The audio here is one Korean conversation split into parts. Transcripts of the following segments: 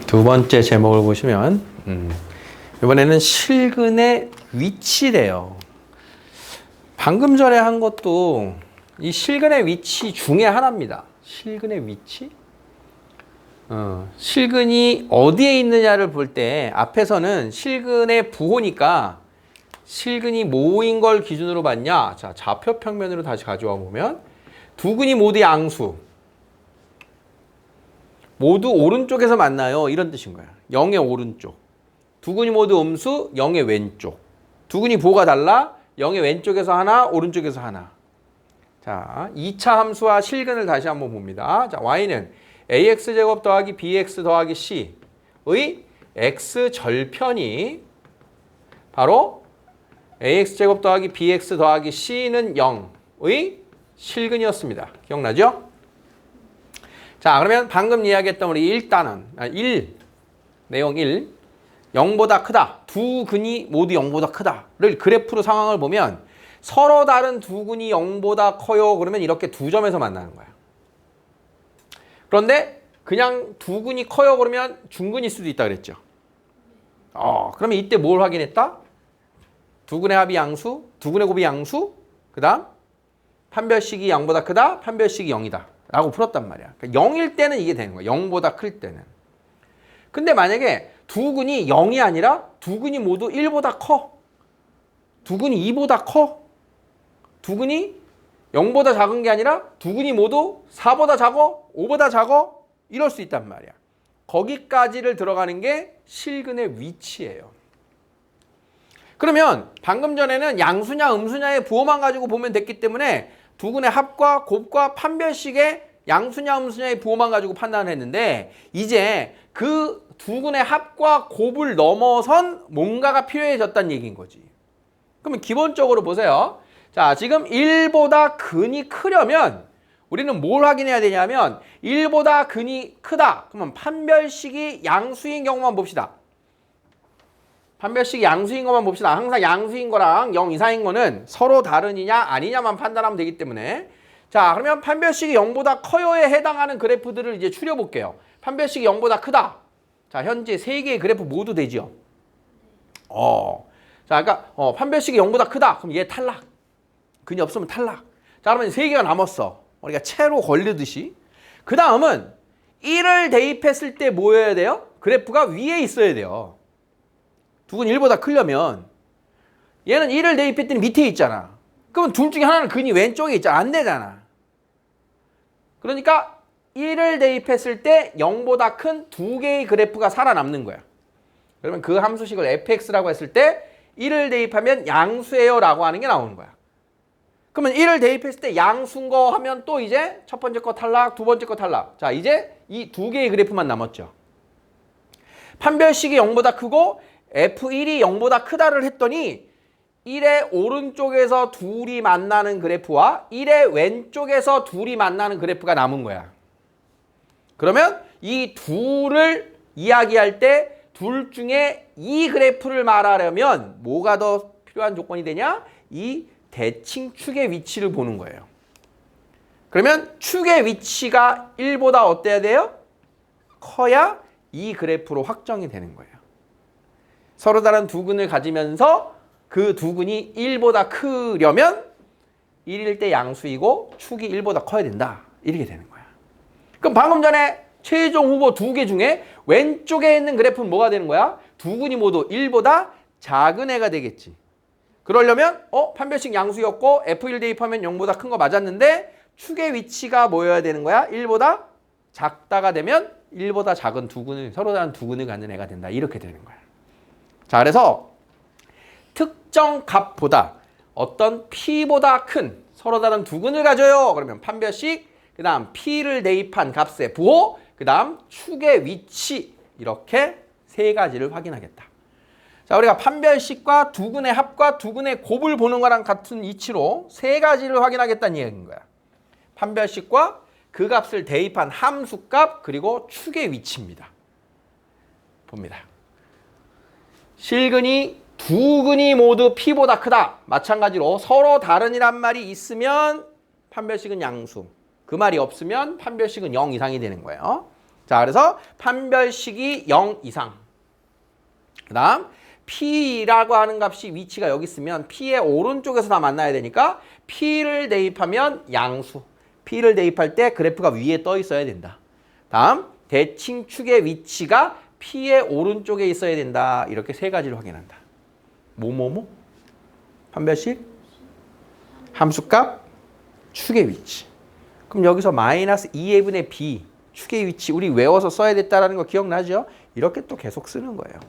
두 번째 제목을 보시면 이번에는 실근의 위치래요. 방금 전에 한 것도 이 실근의 위치 중에 하나입니다. 실근의 위치? 실근이 어디에 있느냐를 볼 때 앞에서는 실근의 부호니까 실근이 뭐인 걸 기준으로 봤냐? 자, 좌표 평면으로 다시 가져와 보면 두 근이 모두 양수. 모두 오른쪽에서 만나요. 이런 뜻인 거야. 0의 오른쪽. 두 근이 모두 음수, 0의 왼쪽. 두 근이 부호가 달라. 0의 왼쪽에서 하나, 오른쪽에서 하나. 자, 2차 함수와 실근을 다시 한번 봅니다. 자, y는 ax제곱 더하기 bx 더하기 c의 x절편이 바로 ax제곱 더하기 bx 더하기 c는 0의 실근이었습니다. 기억나죠? 자, 그러면 방금 이야기했던 우리 1단원, 내용 1, 0보다 크다. 두 근이 모두 0보다 크다를 그래프로 상황을 보면 서로 다른 두 근이 0보다 커요. 그러면 이렇게 두 점에서 만나는 거야. 그런데 그냥 두 근이 커요. 그러면 중근일 수도 있다 그랬죠. 그러면 이때 뭘 확인했다? 두 근의 합이 양수, 두 근의 곱이 양수, 그 다음 판별식이 0보다 크다, 판별식이 0이다. 라고 풀었단 말이야. 그러니까 0일 때는 이게 되는 거야. 0보다 클 때는. 근데 만약에 두 근이 0이 아니라 두 근이 모두 1보다 커. 두 근이 2보다 커. 두 근이 0보다 작은 게 아니라 두 근이 모두 4보다 작어, 5보다 작어. 이럴 수 있단 말이야. 거기까지를 들어가는 게 실근의 위치예요. 그러면 방금 전에는 양수냐 음수냐의 부호만 가지고 보면 됐기 때문에 두 근의 합과 곱과 판별식의 양수냐 음수냐의 부호만 가지고 판단을 했는데 이제 그 두 근의 합과 곱을 넘어선 뭔가가 필요해졌다는 얘기인 거지. 그러면 기본적으로 보세요. 자, 지금 1보다 근이 크려면 우리는 뭘 확인해야 되냐면 1보다 근이 크다. 그러면 판별식이 양수인 경우만 봅시다. 판별식이 양수인 것만 봅시다. 항상 양수인 거랑 0 이상인 거는 서로 다르느냐 아니냐만 판단하면 되기 때문에 자, 그러면 판별식이 0보다 커요에 해당하는 그래프들을 이제 추려볼게요. 판별식이 0보다 크다. 자, 현재 3개의 그래프 모두 되죠. 자, 그러니까 판별식이 0보다 크다. 그럼 얘 탈락. 근이 없으면 탈락. 자, 그러면 3개가 남았어. 우리가 채로 걸리듯이. 그 다음은 1을 대입했을 때 뭐여야 돼요? 그래프가 위에 있어야 돼요. 두 근 1보다 크려면 얘는 1을 대입했더니 밑에 있잖아. 그러면 둘 중에 하나는 근이 왼쪽에 있잖아. 안 되잖아. 그러니까 1을 대입했을 때 0보다 큰 두 개의 그래프가 살아남는 거야. 그러면 그 함수식을 fx라고 했을 때 1을 대입하면 양수예요 라고 하는 게 나오는 거야. 그러면 1을 대입했을 때 양수인 거 하면 또 이제 첫 번째 거 탈락, 두 번째 거 탈락. 자, 이제 이 두 개의 그래프만 남았죠. 판별식이 0보다 크고 F1이 0보다 크다를 했더니 1의 오른쪽에서 둘이 만나는 그래프와 1의 왼쪽에서 둘이 만나는 그래프가 남은 거야. 그러면 이 둘을 이야기할 때 둘 중에 이 그래프를 말하려면 뭐가 더 필요한 조건이 되냐? 이 대칭 축의 위치를 보는 거예요. 그러면 축의 위치가 1보다 어때야 돼요? 커야 이 그래프로 확정이 되는 거예요. 서로 다른 두 근을 가지면서 그 두 근이 1보다 크려면 1일 때 양수이고 축이 1보다 커야 된다. 이렇게 되는 거야. 그럼 방금 전에 최종 후보 두 개 중에 왼쪽에 있는 그래프는 뭐가 되는 거야? 두 근이 모두 1보다 작은 애가 되겠지. 그러려면 판별식 양수였고 F1 대입하면 0보다 큰 거 맞았는데 축의 위치가 뭐여야 되는 거야? 1보다 작다가 되면 1보다 작은 두 근을 서로 다른 두 근을 갖는 애가 된다. 이렇게 되는 거야. 자, 그래서 특정 값보다 어떤 P보다 큰 서로 다른 두 근을 가져요. 그러면 판별식, 그 다음 P를 대입한 값의 부호, 그 다음 축의 위치 이렇게 세 가지를 확인하겠다. 자, 우리가 판별식과 두 근의 합과 두 근의 곱을 보는 거랑 같은 이치로 세 가지를 확인하겠다는 얘기인 거야. 판별식과 그 값을 대입한 함수값 그리고 축의 위치입니다. 봅니다. 실근이 두 근이 모두 P보다 크다. 마찬가지로 서로 다른이란 말이 있으면 판별식은 양수. 그 말이 없으면 판별식은 0 이상이 되는 거예요. 자, 그래서 판별식이 0 이상. 그 다음 P라고 하는 값이 위치가 여기 있으면 P의 오른쪽에서 다 만나야 되니까 P를 대입하면 양수. P를 대입할 때 그래프가 위에 떠 있어야 된다. 다음 대칭축의 위치가 P의 오른쪽에 있어야 된다. 이렇게 세 가지를 확인한다. 뭐뭐뭐? 판별식? 함수값? 축의 위치. 그럼 여기서 마이너스 2분의 B 축의 위치 우리 외워서 써야 됐다는 거 기억나죠? 이렇게 또 계속 쓰는 거예요.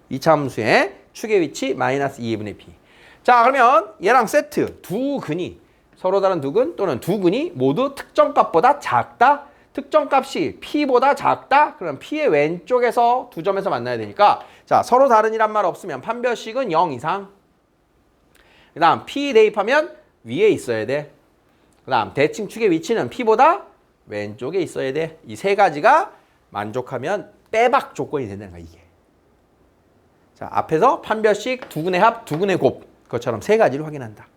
2차 함수의 축의 위치 마이너스 2분의 B. 자, 그러면 얘랑 세트 두 근이 서로 다른 두 근 또는 두 근이 모두 특정값보다 작다. 특정값이 P보다 작다. 그럼 P의 왼쪽에서 두 점에서 만나야 되니까 자, 서로 다른이란 말 없으면 판별식은 0 이상. 그 다음 P 대입하면 위에 있어야 돼. 그 다음 대칭축의 위치는 P보다 왼쪽에 있어야 돼. 이 세 가지가 만족하면 빼박 조건이 된다는 거야, 이게. 자, 앞에서 판별식, 두근의 합, 두근의 곱. 그것처럼 세 가지를 확인한다.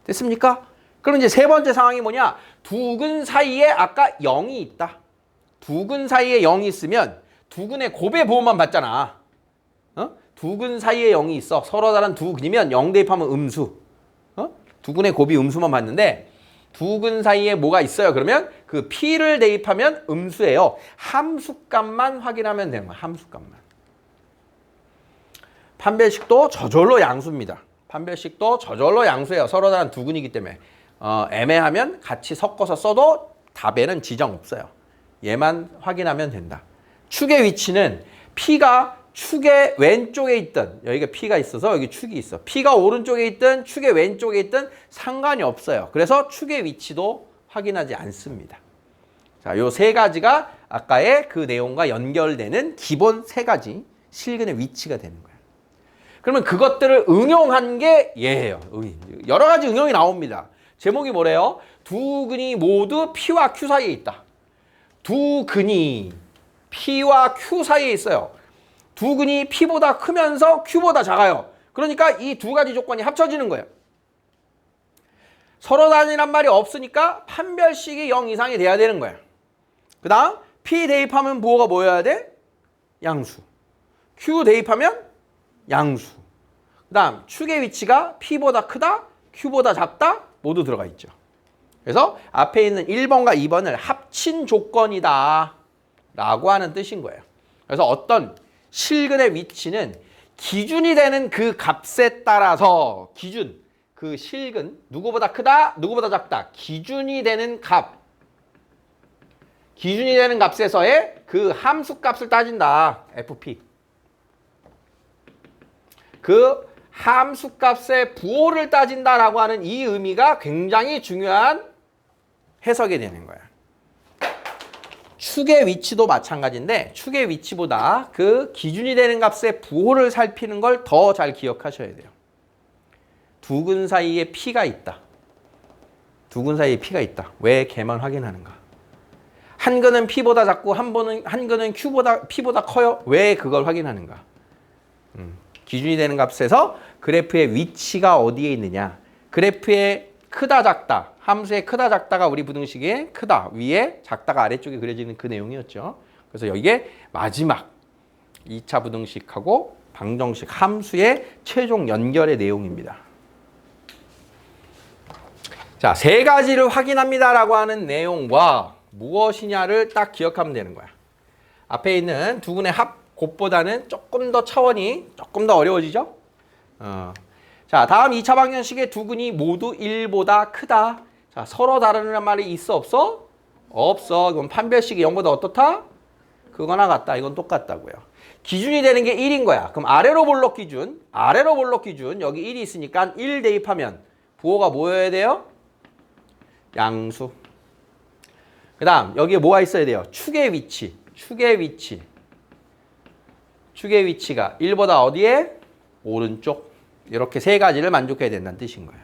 됐습니까? 그럼 이제 세 번째 상황이 뭐냐? 두 근 사이에 아까 0이 있다. 두 근 사이에 0이 있으면 두 근의 곱의 보호만 받잖아. 두 근 사이에 0이 있어. 서로 다른 두 근이면 0 대입하면 음수. 두 근의 곱이 음수만 받는데 두 근 사이에 뭐가 있어요? 그러면 그 P를 대입하면 음수예요. 함수값만 확인하면 되는 거야. 함수값만. 판별식도 저절로 양수입니다. 판별식도 저절로 양수예요. 서로 다른 두 근이기 때문에. 애매하면 같이 섞어서 써도 답에는 지정 없어요. 얘만 확인하면 된다. 축의 위치는 P가 축의 왼쪽에 있든 여기가 P가 있어서 여기 축이 있어. P가 오른쪽에 있든 축의 왼쪽에 있든 상관이 없어요. 그래서 축의 위치도 확인하지 않습니다. 자, 요 세 가지가 아까의 그 내용과 연결되는 기본 세 가지 실근의 위치가 되는 거예요. 그러면 그것들을 응용한 게 얘예요. 여러 가지 응용이 나옵니다. 제목이 뭐래요? 두 근이 모두 P와 Q 사이에 있다. 두 근이 P와 Q 사이에 있어요. 두 근이 P보다 크면서 Q보다 작아요. 그러니까 이 두 가지 조건이 합쳐지는 거예요. 서로 다르란 말이 없으니까 판별식이 0 이상이 돼야 되는 거예요. 그 다음 P 대입하면 부호가 뭐여야 돼? 양수. Q 대입하면 양수. 그 다음 축의 위치가 P보다 크다, Q보다 작다 모두 들어가 있죠. 그래서 앞에 있는 1번과 2번을 합친 조건이다 라고 하는 뜻인 거예요. 그래서 어떤 실근의 위치는 기준이 되는 그 값에 따라서 기준, 그 실근 누구보다 크다, 누구보다 작다 기준이 되는 값, 기준이 되는 값에서의 그 함수값을 따진다. FP. 그 함수값의 부호를 따진다라고 하는 이 의미가 굉장히 중요한 해석이 되는 거야. 축의 위치도 마찬가지인데 축의 위치보다 그 기준이 되는 값의 부호를 살피는 걸 더 잘 기억하셔야 돼요. 두 근 사이에 P가 있다. 두 근 사이에 P가 있다. 왜 걔만 확인하는가? 한 근은 P보다 작고 한 근은 P보다 커요. 왜 그걸 확인하는가? 기준이 되는 값에서 그래프의 위치가 어디에 있느냐. 그래프의 크다 작다. 함수의 크다 작다가 우리 부등식의 크다 위에 작다가 아래쪽에 그려지는 그 내용이었죠. 그래서 여기에 마지막 2차 부등식하고 방정식 함수의 최종 연결의 내용입니다. 자, 세 가지를 확인합니다라고 하는 내용과 무엇이냐를 딱 기억하면 되는 거야. 앞에 있는 두 근의 합 곱보다는 조금 더 차원이 조금 더 어려워지죠? 자, 다음 2차 방정식의 두 근이 모두 1보다 크다. 자, 서로 다르는 말이 있어 없어? 없어. 그럼 판별식이 0보다 어떻다? 그거나 같다. 이건 똑같다고요. 기준이 되는 게 1인 거야. 그럼 아래로 볼록 기준 여기 1이 있으니까 1 대입하면 부호가 뭐여야 돼요? 양수. 그 다음 여기에 뭐가 있어야 돼요? 축의 위치가 1보다 어디에? 오른쪽. 이렇게 세 가지를 만족해야 된다는 뜻인 거예요.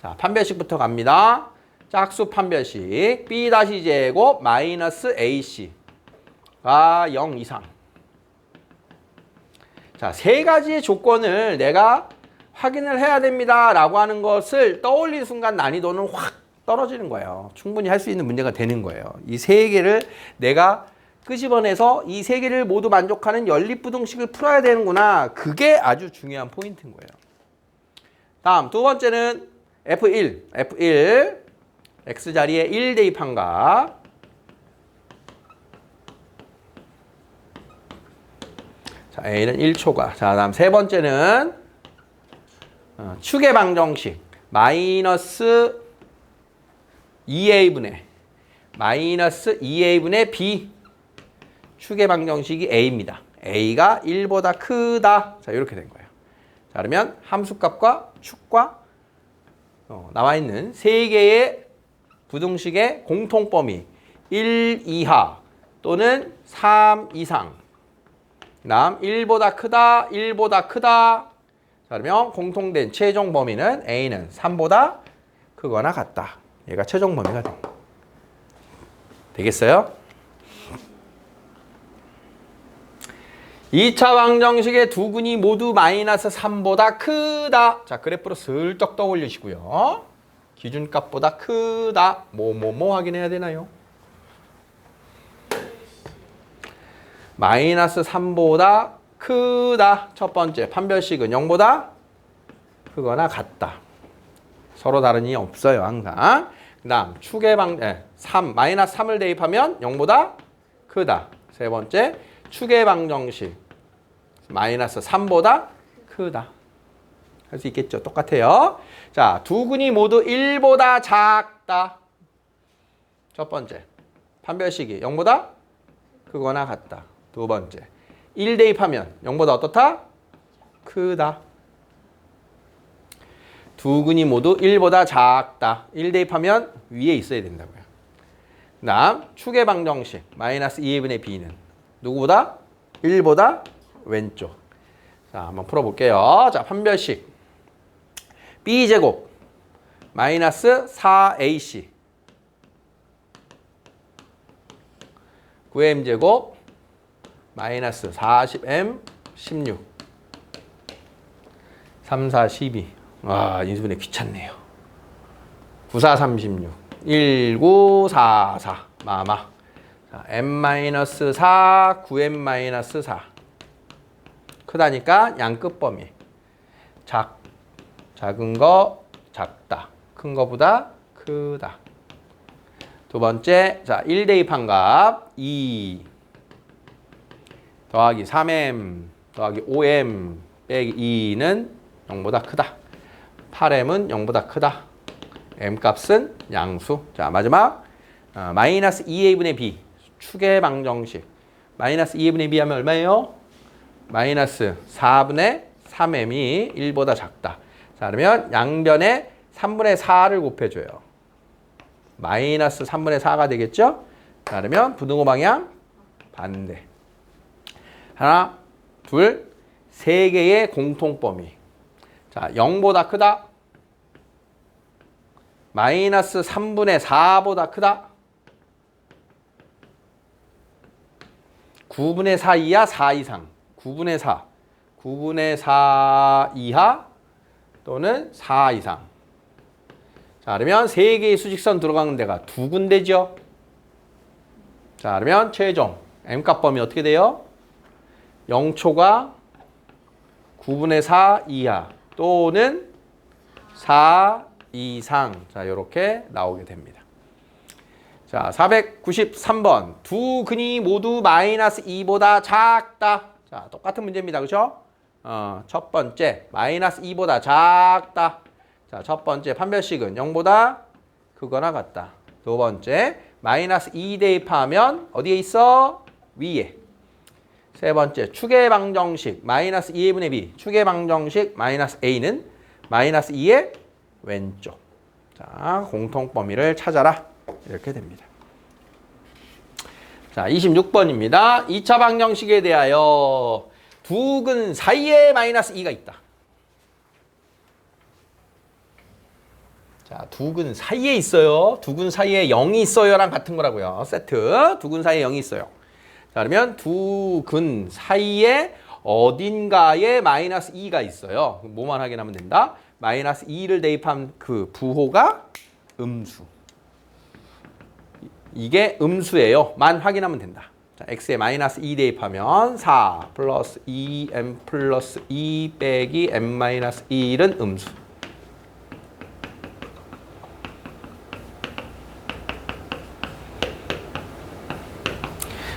자, 판별식부터 갑니다. 짝수 판별식 B-제곱 마이너스 AC가 0 이상. 자, 세 가지의 조건을 내가 확인을 해야 됩니다 라고 하는 것을 떠올리는 순간 난이도는 확 떨어지는 거예요. 충분히 할 수 있는 문제가 되는 거예요. 이 세 개를 내가 끄집어내서 이 세 개를 모두 만족하는 연립부등식을 풀어야 되는구나. 그게 아주 중요한 포인트인 거예요. 다음 두 번째는 F1. X자리에 1 대입한 값. 자, A는 1초가. 자, 다음 세 번째는 축의 방정식. 마이너스 2A분의 B. 축의 방정식이 A입니다. A가 1보다 크다. 자, 이렇게 된 거예요. 자, 그러면 함수값과 축과 나와 있는 세 개의 부등식의 공통범위 1 이하 또는 3 이상. 다음 1보다 크다, 1보다 크다. 자, 그러면 공통된 최종 범위는 A는 3보다 크거나 같다. 얘가 최종 범위가 됩니다. 되겠어요? 2차 방정식의 두 근이 모두 마이너스 3보다 크다. 자, 그래프로 슬쩍 떠올리시고요. 기준값보다 크다. 뭐 확인해야 되나요? 마이너스 3보다 크다. 첫 번째, 판별식은 0보다 크거나 같다. 서로 다름이 없어요, 항상. 그 다음, 마이너스 3을 대입하면 0보다 크다. 세 번째, 축의 방정식. 마이너스 3보다 크다. 할 수 있겠죠? 똑같아요. 자, 두 근이 모두 1보다 작다. 첫 번째, 판별식이 0보다 크거나 같다. 두 번째, 1 대입하면 0보다 어떻다? 크다. 두 근이 모두 1보다 작다. 1 대입하면 위에 있어야 된다고요. 그 다음 축의 방정식 마이너스 2A분의 B는 누구보다? 1보다 왼쪽. 자, 한번 풀어볼게요. 자, 판별식 B제곱 마이너스 4AC 9M제곱 마이너스 40M 16 3, 4, 12. 와, 인수분해 귀찮네요. 9, 4, 36 1, 9, 4, 4 마마. 자, M-4 9M-4 크다니까 양끝 범위. 작은 거 작다. 큰 거보다 크다. 두 번째, 자, 1 대입한 값 2 더하기 3M 더하기 5M 빼기 2는 0보다 크다. 8M은 0보다 크다. M값은 양수. 자, 마지막 마이너스 2A분의 B 축의 방정식. 마이너스 2A분의 B 하면 얼마예요? 마이너스 4분의 3M이 1보다 작다. 자, 그러면 양변에 3분의 4를 곱해줘요. 마이너스 3분의 4가 되겠죠? 자, 그러면 부등호 방향 반대. 하나, 둘, 세 개의 공통범위. 자, 0보다 크다. 마이너스 3분의 4보다 크다. 9분의 4 이하 4 이상. 9분의 4. 9분의 4 이하 또는 4 이상. 자, 그러면 세 개의 수직선 들어가는 데가 두 군데죠. 자, 그러면 최종 M값 범위 어떻게 돼요? 0초가 9분의 4 이하 또는 4 이상. 자, 이렇게 나오게 됩니다. 자, 493번. 두 근이 모두 마이너스 2보다 작다. 자, 똑같은 문제입니다. 그렇죠? 첫 번째, 마이너스 2보다 작다. 자, 첫 번째 판별식은 0보다 크거나 같다. 두 번째, 마이너스 2 대입하면 어디에 있어? 위에. 세 번째, 축의 방정식 마이너스 2A분의 B. 축의 방정식 마이너스 A는 마이너스 2의 왼쪽. 자, 공통범위를 찾아라. 이렇게 됩니다. 자, 26번입니다. 2차 방정식에 대하여 두 근 사이에 마이너스 2가 있다. 자, 두 근 사이에 있어요. 두 근 사이에 0이 있어요랑 같은 거라고요. 세트. 두 근 사이에 0이 있어요. 자, 그러면 두 근 사이에 어딘가에 마이너스 2가 있어요. 뭐만 확인하면 된다? 마이너스 2를 대입한 그 부호가 음수. 이게 음수예요. 만 확인하면 된다. 자, x에 마이너스 2 대입하면 4 플러스 2m 플러스 2 빼기 m 마이너스 1은 음수.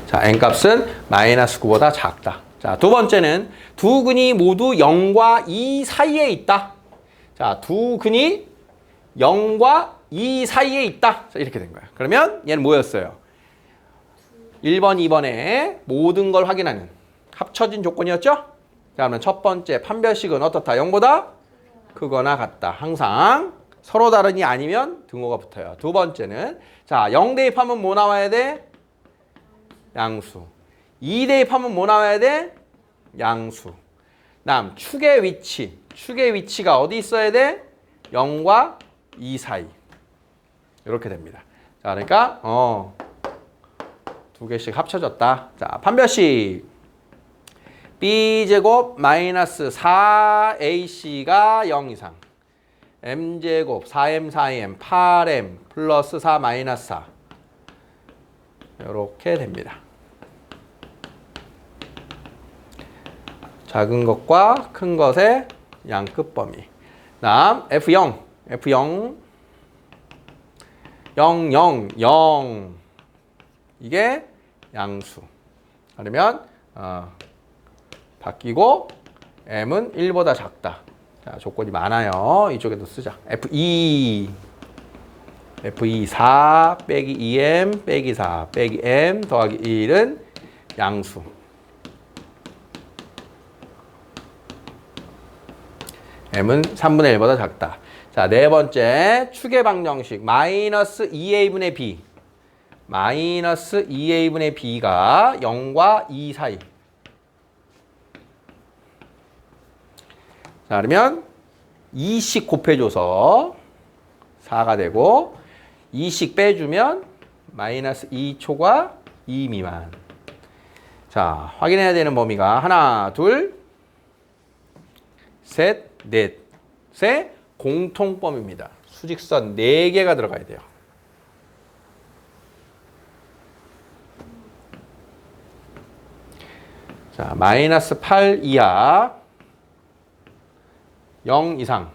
자, n값은 마이너스 9보다 작다. 자, 두 번째는 두 근이 모두 0과 2 사이에 있다. 자, 두 근이 0과 2 사이에 있다. 자, 이렇게 된 거야. 그러면 얘는 뭐였어요? 1번, 2번에 모든 걸 확인하는 합쳐진 조건이었죠? 자, 그러면 첫 번째 판별식은 어떻다? 0보다 크거나 같다. 항상 서로 다르니 아니면 등호가 붙어요. 두 번째는 자, 0 대입하면 뭐 나와야 돼? 양수. 2 대입하면 뭐 나와야 돼? 양수. 다음 축의 위치. 축의 위치가 어디 있어야 돼? 0과 2 사이. 이렇게 됩니다. 자, 그러니까 두 개씩 합쳐졌다. 자, 판별식. b제곱 마이너스 4ac가 0 이상. m제곱 4m 4m 8m 플러스 4 마이너스 4. 이렇게 됩니다. 작은 것과 큰 것의 양끝 범위. 다음 F0. F0 0, 0, 0. 이게 양수. 그러면 바뀌고 m은 1보다 작다. 자, 조건이 많아요. 이쪽에도 쓰자. F2 4 빼기 2m 빼기 4 빼기 m 더하기 1은 양수. m은 3분의 1보다 작다. 자, 네 번째 축의 방정식 마이너스 2a분의 b. 마이너스 2a분의 b가 0과 2 사이. 자, 그러면 2씩 곱해줘서 4가 되고 2씩 빼주면 마이너스 2초과 2 미만. 자, 확인해야 되는 범위가 하나, 둘, 셋, 넷의 공통범위입니다. 수직선 4개가 들어가야 돼요. 자, 마이너스 8 이하 0 이상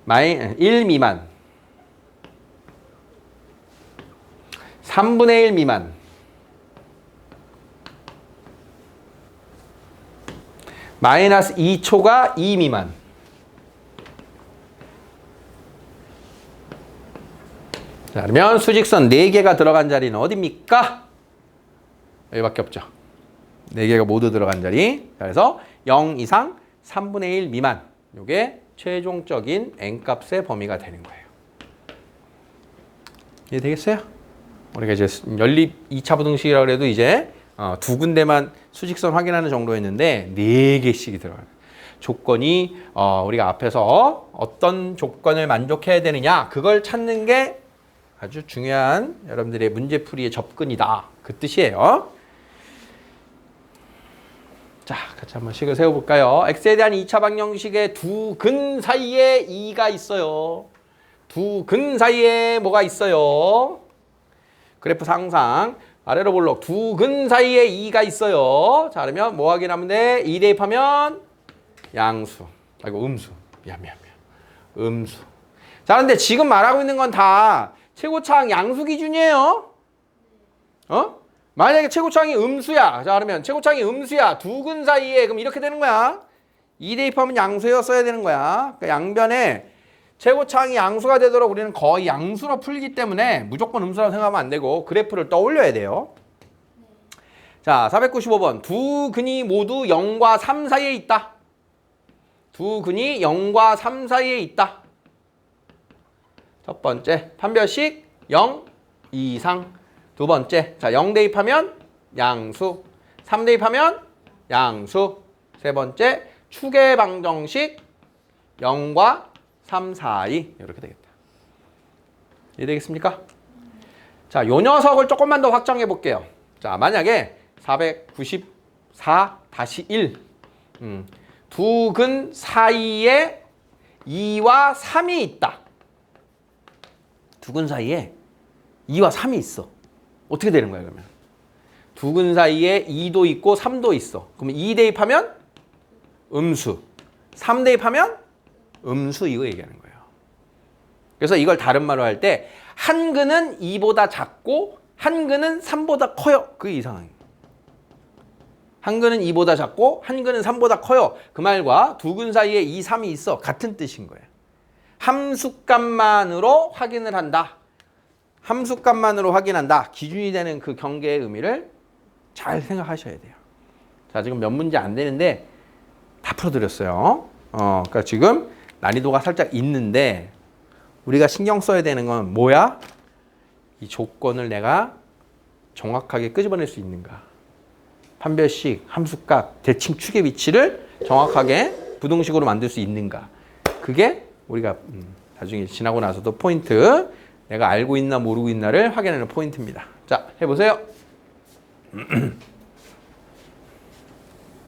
1 미만 3분의 1 미만 마이너스 2초가 2 미만. 자, 그러면 수직선 4개가 들어간 자리는 어디입니까? 여기밖에 없죠. 4개가 모두 들어간 자리. 그래서 0 이상 3분의 1 미만. 이게 최종적인 n값의 범위가 되는 거예요. 이해되겠어요? 우리가 이제 연립 2차 부등식이라고 해도 이제 두 군데만 수직선 확인하는 정도였는데 4개씩이 들어가요. 조건이 우리가 앞에서 어떤 조건을 만족해야 되느냐 그걸 찾는 게 아주 중요한 여러분들의 문제풀이의 접근이다. 그 뜻이에요. 자, 같이 한번 식을 세워볼까요? x에 대한 2차 방정식에 두 근 사이에 2가 있어요. 두 근 사이에 뭐가 있어요? 그래프 상상 아래로 볼록 두 근 사이에 2가 있어요. 자, 그러면 뭐 확인하면 돼? 2 대입하면 양수. 아이고, 음수. 미안. 음수. 자, 근데 지금 말하고 있는 건 다 최고차항 양수 기준이에요. 만약에 최고차항이 음수야. 자, 그러면 최고차항이 음수야. 두 근 사이에 그럼 이렇게 되는 거야. 2 대입하면 양수였어야 되는 거야. 그러니까 양변에 최고차항이 양수가 되도록 우리는 거의 양수로 풀기 때문에 무조건 음수라고 생각하면 안 되고 그래프를 떠올려야 돼요. 자, 495번. 두 근이 모두 0과 3 사이에 있다. 두 근이 0과 3 사이에 있다. 첫 번째, 판별식 0 이상. 두 번째, 자, 0 대입하면 양수. 3 대입하면 양수. 세 번째, 축의 방정식 0과 3 사이. 이렇게 되겠다. 이해되겠습니까? 자, 요 녀석을 조금만 더 확장해 볼게요. 자, 만약에 494-1 두 근 사이에 2와 3이 있다. 두 근 사이에 2와 3이 있어. 어떻게 되는 거야 그러면? 두 근 사이에 2도 있고 3도 있어. 그러면 2 대입하면 음수, 3 대입하면 음수 이거 얘기하는 거예요. 그래서 이걸 다른 말로 할 때 한 근은 2보다 작고 한 근은 3보다 커요. 그게 이상한 거예요. 한 근은 2보다 작고 한 근은 3보다 커요. 그 말과 두 근 사이에 2, 3이 있어. 같은 뜻인 거예요. 함수값만으로 확인을 한다. 함수값만으로 확인한다. 기준이 되는 그 경계의 의미를 잘 생각하셔야 돼요. 자, 지금 몇 문제 안 되는데 다 풀어드렸어요. 그러니까 지금 난이도가 살짝 있는데 우리가 신경 써야 되는 건 뭐야? 이 조건을 내가 정확하게 끄집어낼 수 있는가? 판별식, 함수값, 대칭 축의 위치를 정확하게 부등식으로 만들 수 있는가? 그게 우리가 나중에 지나고 나서도 포인트, 내가 알고 있나 모르고 있나를 확인하는 포인트입니다. 자, 해보세요.